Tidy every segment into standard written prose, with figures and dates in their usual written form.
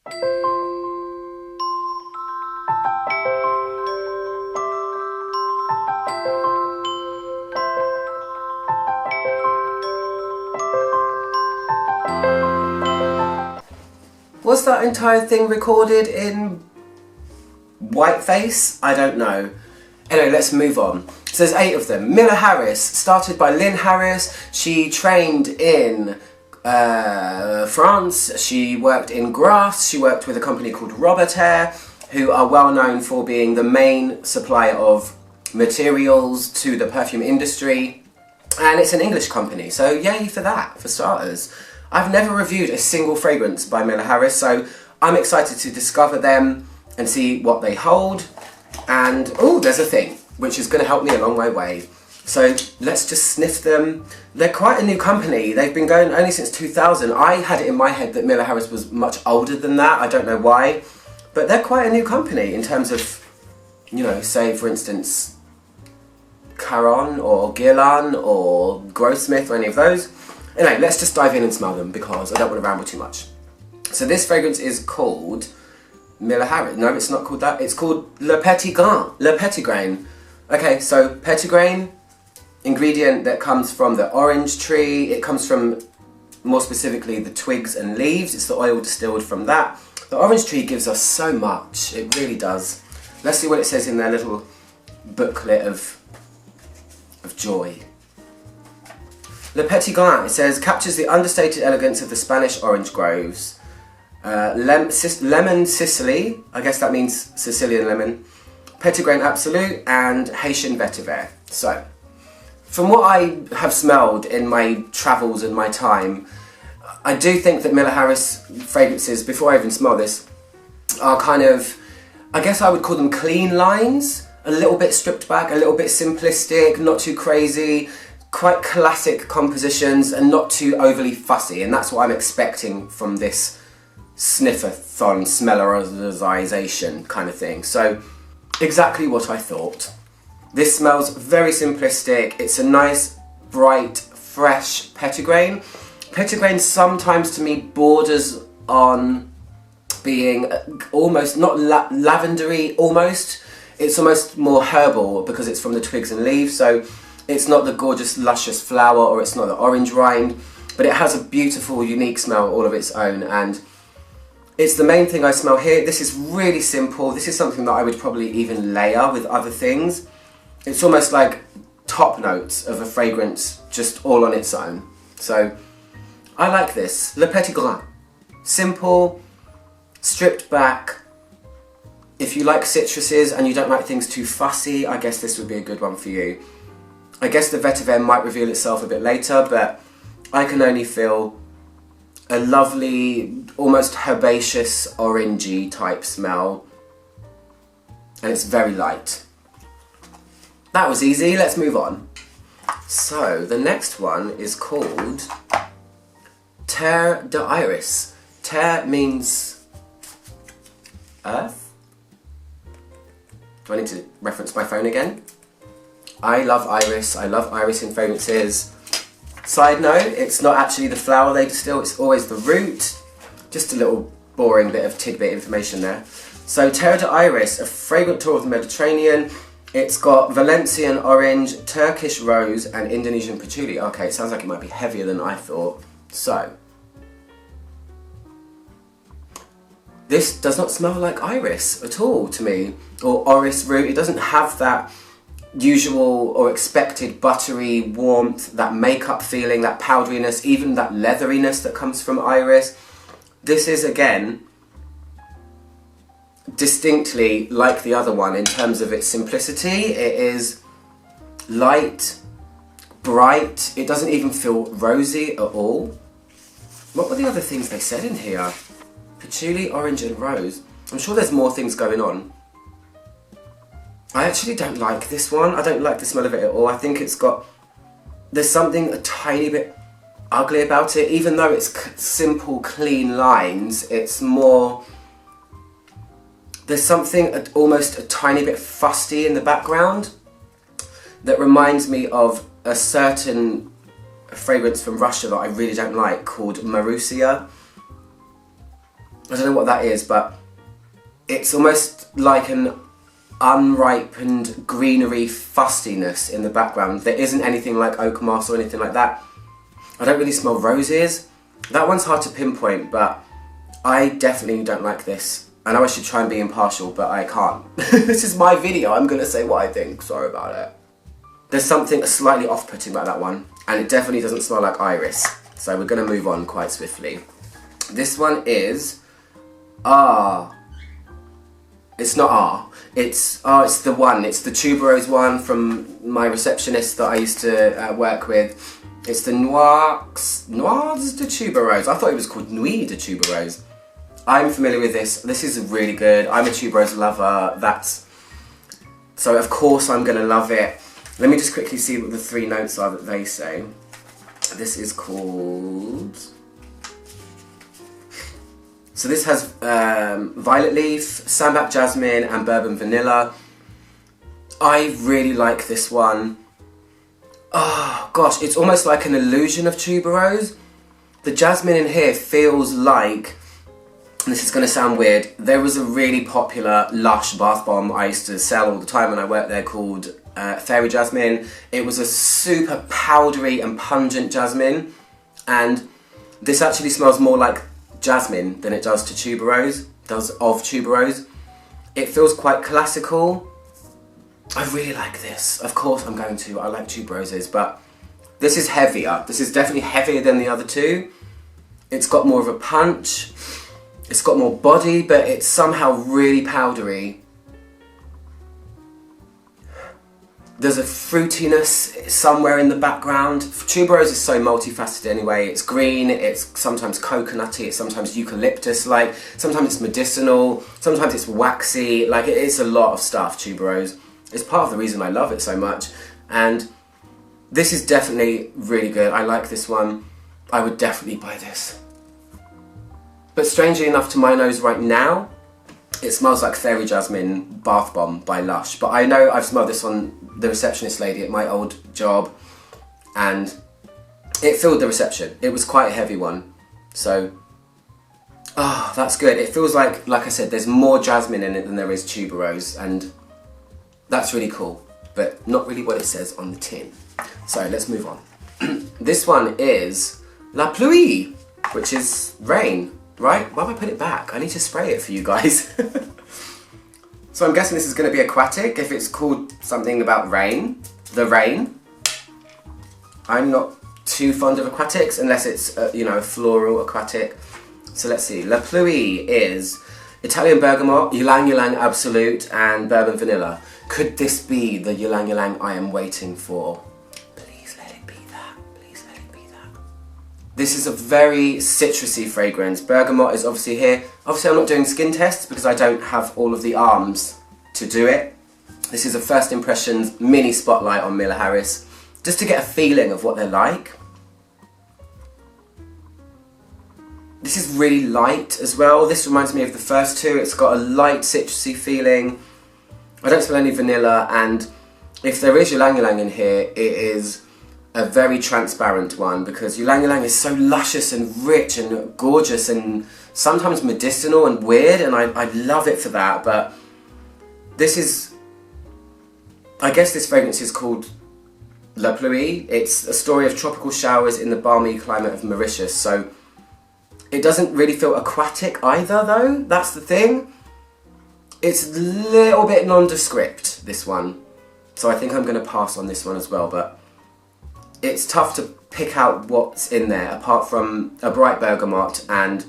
Was that entire thing recorded in whiteface? I don't know. Anyway, let's move on. So there's 8 of them. Miller Harris, started by Lynn Harris. She trained in France. She worked in Grasse. She worked with a company called Robertet, who are well known for being the main supplier of materials to the perfume industry. And it's an English company, so yay for that, for starters. I've never reviewed a single fragrance by Miller Harris, so I'm excited to discover them and see what they hold. And, oh, there's a thing, which is going to help me along my way. So let's just sniff them. They're quite a new company. They've been going only since 2000. I had it in my head that Miller Harris was much older than that. I don't know why. But they're quite a new company in terms of, you know, say, for instance, Caron or Guerlain or Grossmith or any of those. Anyway, let's just dive in and smell them because I don't want to ramble too much. So this fragrance is called Miller Harris. No, it's not called that. It's called Le Petit Grain. Le Petit Grain. Okay, so Petit Grain, ingredient that comes from the orange tree. It comes from, more specifically, the twigs and leaves. It's the oil distilled from that. The orange tree gives us so much. It really does. Let's see what it says in their little booklet of joy. Le Petit Grain, it says, captures the understated elegance of the Spanish orange groves. Lemon Sicily, I guess that means Sicilian lemon. Petit Grain Absolute and Haitian vetiver. So, from what I have smelled in my travels and my time, I do think that Miller Harris fragrances, before I even smell this, are kind of, I guess I would call them clean lines. A little bit stripped back, a little bit simplistic, not too crazy. Quite classic compositions and not too overly fussy, and that's what I'm expecting from this sniffathon, smellerization kind of thing. So, exactly what I thought. This smells very simplistic. It's a nice, bright, fresh Petit Grain. Petit Grain sometimes to me borders on being almost, not lavendery, almost. It's almost more herbal because it's from the twigs and leaves, so it's not the gorgeous, luscious flower, or it's not the orange rind, but it has a beautiful, unique smell all of its own, and it's the main thing I smell here. This is really simple. This is something that I would probably even layer with other things. It's almost like top notes of a fragrance just all on its own. So, I like this. Le Petit Grain. Simple, stripped back. If you like citruses and you don't like things too fussy, I guess this would be a good one for you. I guess the vetiver might reveal itself a bit later, but I can only feel a lovely, almost herbaceous, orangey type smell. And it's very light. That was easy, let's move on. So, the next one is called Terre D'Iris. Terre means earth. Do I need to reference my phone again? I love iris. I love iris in fragrances. Side note, it's not actually the flower they distill, it's always the root. Just a little boring bit of tidbit information there. So Terre D'Iris, a fragrant tour of the Mediterranean. It's got Valencian orange, Turkish rose and Indonesian patchouli. Okay, it sounds like it might be heavier than I thought. So, this does not smell like iris at all to me, or orris root. It doesn't have that usual or expected buttery warmth, that makeup feeling, that powderiness, even that leatheriness that comes from iris. This is, again, distinctly like the other one in terms of its simplicity. It is light, bright. It doesn't even feel rosy at all. What were the other things they said in here? Patchouli, orange and rose. I'm sure there's more things going on. I actually don't like this one. I don't like the smell of it at all. I think it's got... there's something a tiny bit ugly about it. Even though it's simple, clean lines, it's more... there's something almost a tiny bit fusty in the background that reminds me of a certain fragrance from Russia that I really don't like called Marussia. I don't know what that is, but it's almost like an unripened greenery fustiness in the background. There isn't anything like oak moss or anything like that. I don't really smell roses. That one's hard to pinpoint, but I definitely don't like this. I know I should try and be impartial, but I can't. This is my video, I'm gonna say what I think, sorry about it. There's something slightly off-putting about that one, and it definitely doesn't smell like iris. So we're gonna move on quite swiftly. This one is, it's not R. It's the one. It's the tuberose one from my receptionist that I used to work with. It's the Noix De Tubereuse. I thought it was called Nuit de Tubereuse. I'm familiar with this. This is really good. I'm a tuberose lover. So of course I'm gonna love it. Let me just quickly see what the 3 notes are that they say. This is called. So this has violet leaf, sambac jasmine and bourbon vanilla. I really like this one. Oh gosh, it's almost like an illusion of tuberose. The jasmine in here feels like, and this is going to sound weird, there was a really popular Lush bath bomb I used to sell all the time when I worked there called Fairy Jasmine. It was a super powdery and pungent jasmine, and this actually smells more like jasmine than it does of tuberose. It feels quite classical. I really like this. Of course I'm going to. I like tuberoses, but this is heavier. This is definitely heavier than the other two. It's got more of a punch. It's got more body, but it's somehow really powdery. There's a fruitiness somewhere in the background. Tuberose is so multifaceted anyway. It's green, it's sometimes coconutty, it's sometimes eucalyptus-like, sometimes it's medicinal, sometimes it's waxy. Like, it's a lot of stuff, tuberose. It's part of the reason I love it so much. And this is definitely really good. I like this one. I would definitely buy this. But strangely enough, to my nose right now, it smells like Fairy Jasmine Bath Bomb by Lush. But I know I've smelled this on the receptionist lady at my old job, and it filled the reception. It was quite a heavy one. So, that's good. It feels like I said, there's more jasmine in it than there is tuberose, and that's really cool, but not really what it says on the tin. So let's move on. This one is La Pluie, which is rain, right? Why have I put it back? I need to spray it for you guys. So I'm guessing this is going to be aquatic, if it's called something about rain. The rain. I'm not too fond of aquatics, unless it's, a floral aquatic. So let's see. La Pluie is Italian bergamot, ylang ylang absolute, and bourbon vanilla. Could this be the ylang ylang I am waiting for? Please let it be that. Please let it be that. This is a very citrusy fragrance. Bergamot is obviously here. Obviously I'm not doing skin tests because I don't have all of the arms to do it. This is a first impressions mini spotlight on Miller Harris, just to get a feeling of what they're like. This is really light as well. This reminds me of the first two. It's got a light citrusy feeling. I don't smell any vanilla, and if there is ylang ylang in here, it is a very transparent one, because ylang ylang is so luscious and rich and gorgeous and sometimes medicinal and weird, and I love it for that. But this is, I guess this fragrance is called La Pluie. It's a story of tropical showers in the balmy climate of Mauritius, so it doesn't really feel aquatic either though, that's the thing. It's a little bit nondescript, this one. So I think I'm going to pass on this one as well, but it's tough to pick out what's in there, apart from a bright bergamot and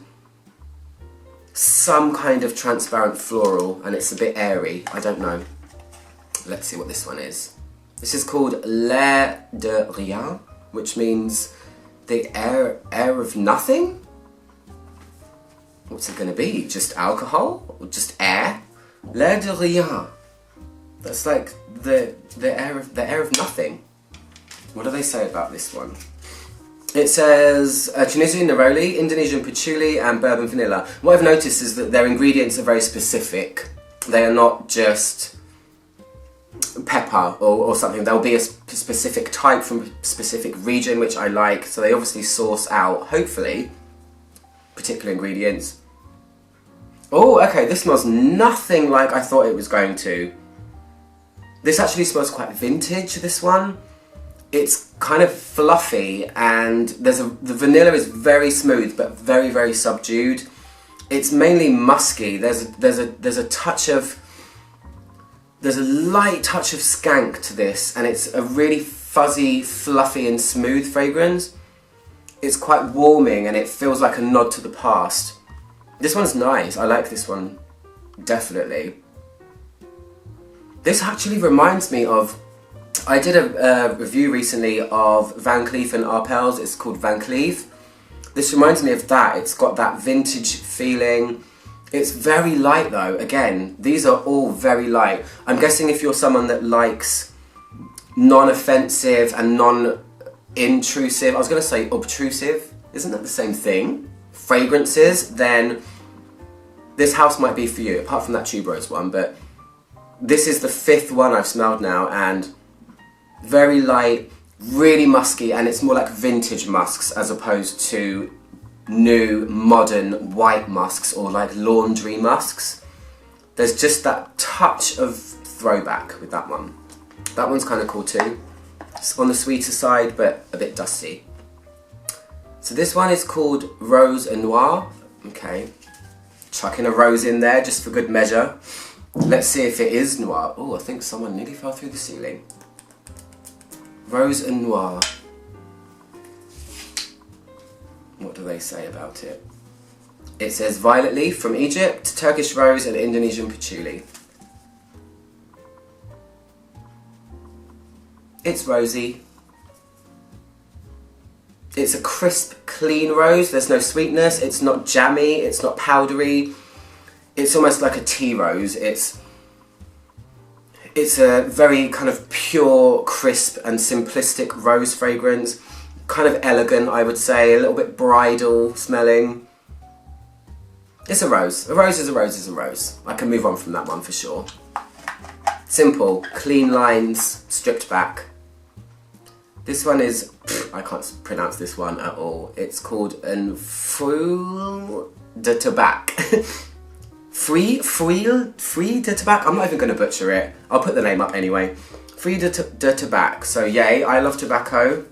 some kind of transparent floral, and it's a bit airy. I don't know. Let's see what this one is. This is called L'air de Rien, which means the air of nothing? What's it going to be? Just alcohol? Or just air? L'air de Rien. That's like the air of nothing. What do they say about this one? It says Tunisian neroli, Indonesian patchouli and bourbon vanilla. What I've noticed is that their ingredients are very specific. They are not just pepper or something. There'll be a specific type from a specific region, which I like. So they obviously source out, hopefully, particular ingredients. Oh, okay, this smells nothing like I thought it was going to. This actually smells quite vintage, this one. It's kind of fluffy, and the vanilla is very smooth but very, very subdued. It's mainly musky. There's a light touch of skank to this, and it's a really fuzzy, fluffy and smooth fragrance. It's quite warming and it feels like a nod to the past. This one's nice. I like this one, definitely. This actually reminds me of, I did a review recently of Van Cleef and Arpels. It's called Van Cleef. This reminds me of that. It's got that vintage feeling. It's very light though. Again, these are all very light. I'm guessing if you're someone that likes non-offensive and non-intrusive, I was going to say obtrusive, isn't that the same thing? Fragrances, then this house might be for you, apart from that tuberose one, but this is the 5th one I've smelled now, and very light, really musky, and it's more like vintage musks as opposed to new, modern, white musks or like laundry musks. There's just that touch of throwback with that one. That one's kind of cool too. It's on the sweeter side, but a bit dusty. So this one is called Rose et Noir. Okay, chucking a rose in there just for good measure. Let's see if it is noir. Oh, I think someone nearly fell through the ceiling. Rose et Noir. What do they say about it? It says violet leaf from Egypt, Turkish rose and Indonesian patchouli. It's rosy. It's a crisp, clean rose. There's no sweetness. It's not jammy. It's not powdery. It's almost like a tea rose. It's a very kind of pure, crisp and simplistic rose fragrance. Kind of elegant, I would say. A little bit bridal smelling. It's a rose. A rose is a rose is a rose. I can move on from that one for sure. Simple, clean lines, stripped back. This one is, I can't pronounce this one at all. It's called Feuilles De Tabac. Feuilles De Tabac? I'm not even going to butcher it. I'll put the name up anyway. Feuilles De Tabac. So yay, I love tobacco.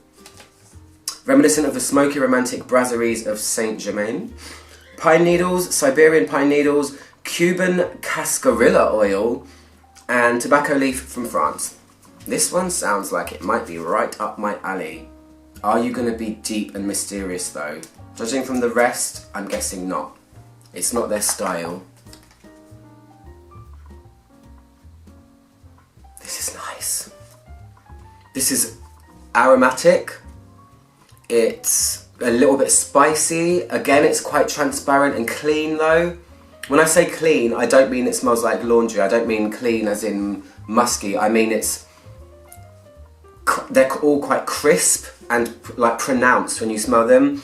Reminiscent of the smoky romantic brasseries of Saint-Germain. Pine needles, Siberian pine needles, Cuban cascarilla oil, and tobacco leaf from France. This one sounds like it might be right up my alley. Are you going to be deep and mysterious though? Judging from the rest, I'm guessing not. It's not their style. This is nice. This is aromatic. It's a little bit spicy. Again, it's quite transparent and clean though. When I say clean, I don't mean it smells like laundry. I don't mean clean as in musky. I mean they're all quite crisp and like pronounced when you smell them.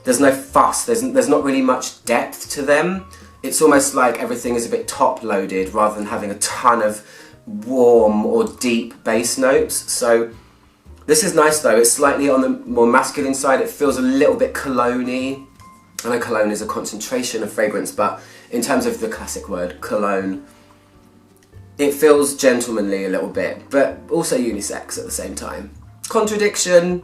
There's no fuss. There's not really much depth to them. It's almost like everything is a bit top loaded rather than having a ton of warm or deep bass notes. So this is nice though. It's slightly on the more masculine side. It feels a little bit cologne-y. I know cologne is a concentration of fragrance, but in terms of the classic word, cologne, it feels gentlemanly a little bit, but also unisex at the same time. Contradiction.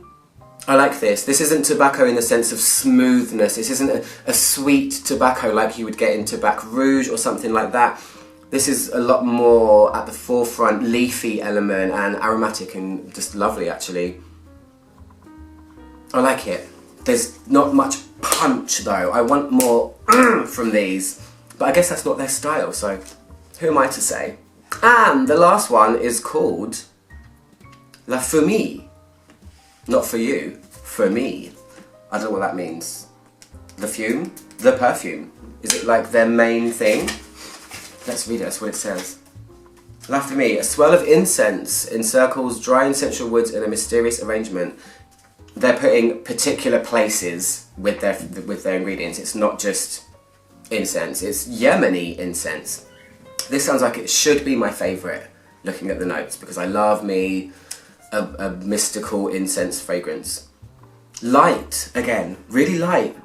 I like this. This isn't tobacco in the sense of smoothness. This isn't a sweet tobacco like you would get in Tabac Rouge or something like that. This is a lot more at the forefront, leafy element and aromatic and just lovely actually. I like it. There's not much punch though. I want more from these, but I guess that's not their style, so who am I to say? And the last one is called La Fumée. Not for you, for me. I don't know what that means. The fume? The perfume. Is it like their main thing? Let's read it, that's what it says. La Fumée, a swell of incense encircles dry essential woods in a mysterious arrangement. They're putting particular places with their ingredients. It's not just incense, it's Yemeni incense. This sounds like it should be my favourite, looking at the notes, because I love me a mystical incense fragrance. Light, again, really light.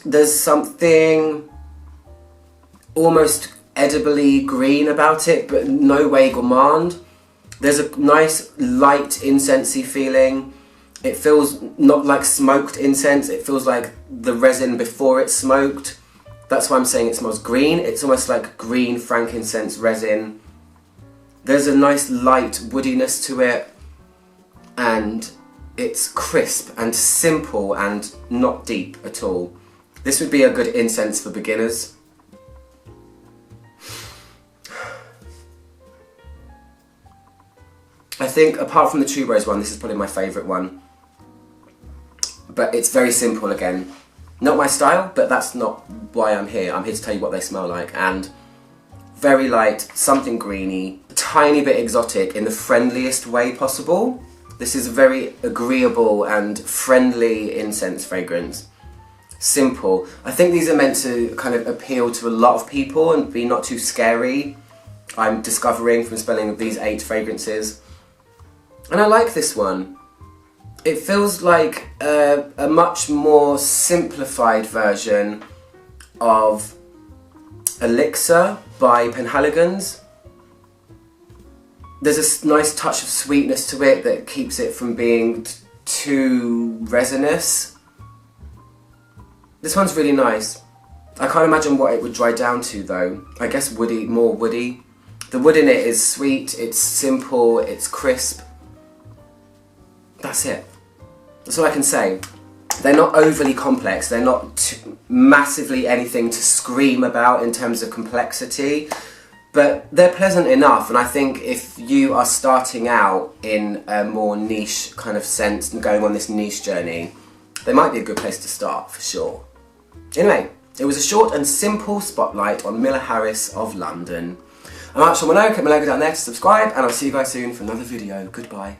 There's something almost edibly green about it, but no way gourmand. There's a nice light incensey feeling. It feels not like smoked incense, it feels like the resin before it's smoked. That's why I'm saying it smells green. It's almost like green frankincense resin. There's a nice light woodiness to it, and it's crisp and simple and not deep at all. This would be a good incense for beginners. I think apart from the tuberose one, this is probably my favourite one. But it's very simple again. Not my style, but that's not why I'm here. I'm here to tell you what they smell like. And very light, something greeny, a tiny bit exotic in the friendliest way possible. This is a very agreeable and friendly incense fragrance. Simple. I think these are meant to kind of appeal to a lot of people and be not too scary. I'm discovering from smelling these 8 fragrances. And I like this one. It feels like a much more simplified version of Elixir by Penhaligon's. There's a nice touch of sweetness to it that keeps it from being too resinous. This one's really nice. I can't imagine what it would dry down to though. I guess woody, more woody. The wood in it is sweet, it's simple, it's crisp. That's it. That's all I can say. They're not overly complex, they're not massively anything to scream about in terms of complexity, but they're pleasant enough, and I think if you are starting out in a more niche kind of sense and going on this niche journey, they might be a good place to start, for sure. Anyway, it was a short and simple spotlight on Miller Harris of London. I'm Archie Minogue, click my logo down there to subscribe, and I'll see you guys soon for another video. Goodbye.